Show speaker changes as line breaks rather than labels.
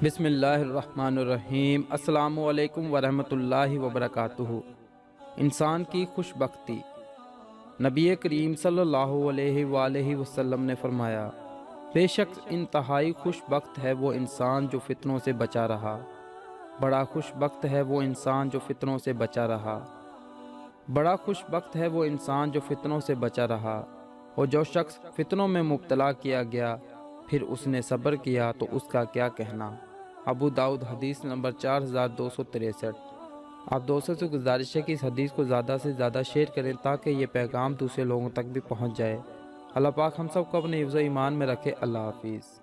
بسم اللہ الرحمن الرحیم۔ السلام علیکم ورحمۃ اللہ وبرکاتہ۔ انسان کی خوش بختی۔ نبی کریم صلی اللہ علیہ وآلہ وسلم نے فرمایا، بے شک انتہائی خوش بخت ہے وہ انسان جو فتنوں سے بچا رہا۔ بڑا خوش بخت ہے وہ انسان جو فتنوں سے بچا رہا۔ بڑا خوش بخت ہے وہ انسان جو فتنوں سے بچا رہا۔ اور جو شخص فتنوں میں مبتلا کیا گیا پھر اس نے صبر کیا تو اس کا کیا کہنا۔ ابو داؤد حدیث نمبر 4263۔ آپ دوستوں سے گزارش ہے کہ اس حدیث کو زیادہ سے زیادہ شیئر کریں تاکہ یہ پیغام دوسرے لوگوں تک بھی پہنچ جائے۔ اللہ پاک ہم سب کو اپنے حفظ و ایمان میں رکھے۔ اللہ حافظ۔